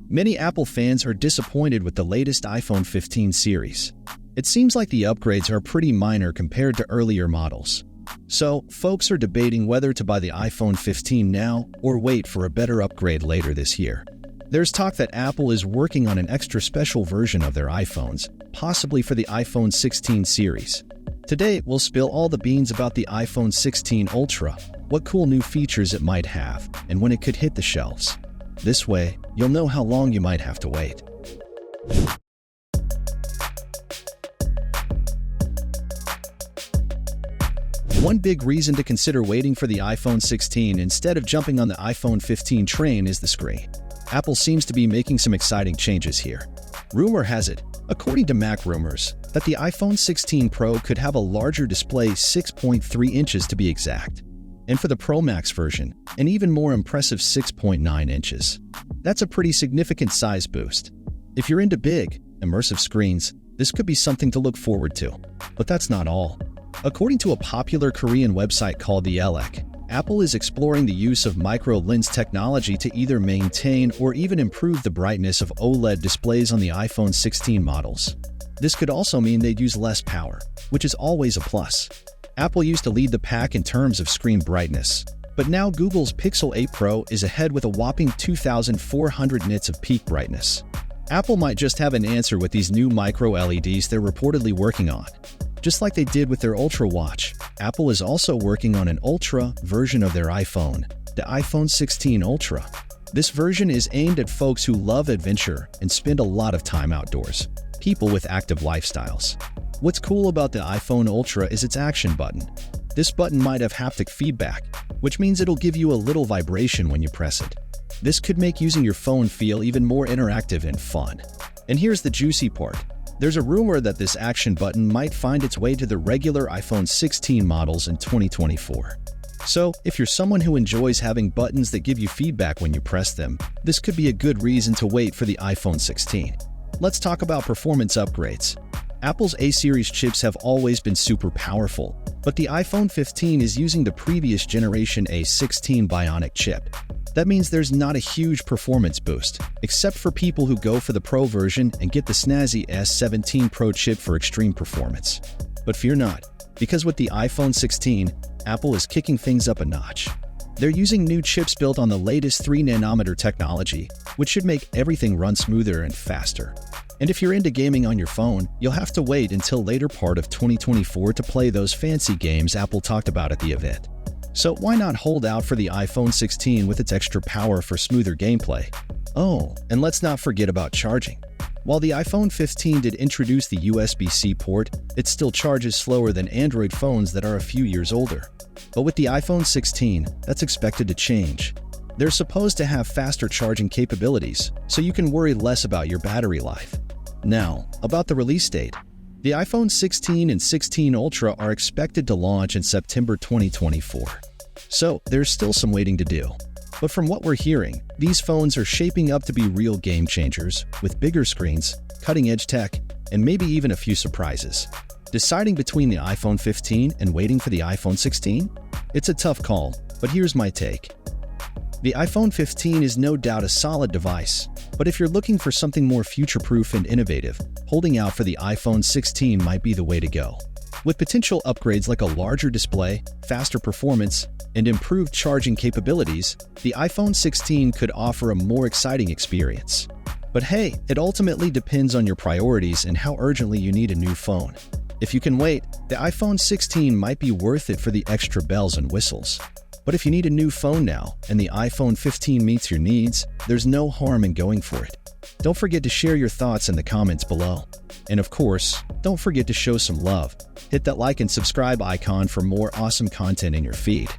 Many Apple fans are disappointed with the latest iPhone 15 series. It seems like the upgrades are pretty minor compared to earlier models. So, folks are debating whether to buy the iPhone 15 now or wait for a better upgrade later this year. There's talk that Apple is working on an extra special version of their iPhones, possibly for the iPhone 16 series. Today, we'll spill all the beans about the iPhone 16 Ultra, what cool new features it might have, and when it could hit the shelves. This way, you'll know how long you might have to wait. One big reason to consider waiting for the iPhone 16 instead of jumping on the iPhone 15 train is the screen. Apple seems to be making some exciting changes here. Rumor has it, according to Mac Rumors, that the iPhone 16 Pro could have a larger display, 6.3 inches to be exact. And for the Pro Max version, an even more impressive 6.9 inches. That's a pretty significant size boost. If you're into big, immersive screens, this could be something to look forward to. But that's not all. According to a popular Korean website called the Elec, Apple is exploring the use of micro-lens technology to either maintain or even improve the brightness of OLED displays on the iPhone 16 models. This could also mean they'd use less power, which is always a plus. Apple used to lead the pack in terms of screen brightness, but now Google's Pixel 8 Pro is ahead with a whopping 2,400 nits of peak brightness. Apple might just have an answer with these new micro-LEDs they're reportedly working on. Just like they did with their Ultra watch, Apple is also working on an Ultra version of their iPhone, the iPhone 16 Ultra. This version is aimed at folks who love adventure and spend a lot of time outdoors, people with active lifestyles. What's cool about the iPhone Ultra is its action button. This button might have haptic feedback, which means it'll give you a little vibration when you press it. This could make using your phone feel even more interactive and fun. And here's the juicy part. There's a rumor that this action button might find its way to the regular iPhone 16 models in 2024. So, if you're someone who enjoys having buttons that give you feedback when you press them, this could be a good reason to wait for the iPhone 16. Let's talk about performance upgrades. Apple's A-series chips have always been super powerful, but the iPhone 15 is using the previous generation A16 Bionic chip. That means there's not a huge performance boost, except for people who go for the Pro version and get the snazzy S17 Pro chip for extreme performance. But fear not, because with the iPhone 16, Apple is kicking things up a notch. They're using new chips built on the latest 3nm technology, which should make everything run smoother and faster. And if you're into gaming on your phone, you'll have to wait until later part of 2024 to play those fancy games Apple talked about at the event. So why not hold out for the iPhone 16 with its extra power for smoother gameplay? Oh, and let's not forget about charging. While the iPhone 15 did introduce the USB-C port, it still charges slower than Android phones that are a few years older. But with the iPhone 16, that's expected to change. They're supposed to have faster charging capabilities, so you can worry less about your battery life. Now, about the release date. The iPhone 16 and 16 Ultra are expected to launch in September 2024. So, there's still some waiting to do. But from what we're hearing, these phones are shaping up to be real game changers, with bigger screens, cutting-edge tech, and maybe even a few surprises. Deciding between the iPhone 15 and waiting for the iPhone 16? It's a tough call, but here's my take. The iPhone 15 is no doubt a solid device, but if you're looking for something more future-proof and innovative, holding out for the iPhone 16 might be the way to go. With potential upgrades like a larger display, faster performance, and improved charging capabilities, the iPhone 16 could offer a more exciting experience. But hey, it ultimately depends on your priorities and how urgently you need a new phone. If you can wait, the iPhone 16 might be worth it for the extra bells and whistles. But if you need a new phone now, and the iPhone 15 meets your needs, there's no harm in going for it. Don't forget to share your thoughts in the comments below. And of course, don't forget to show some love. Hit that like and subscribe icon for more awesome content in your feed.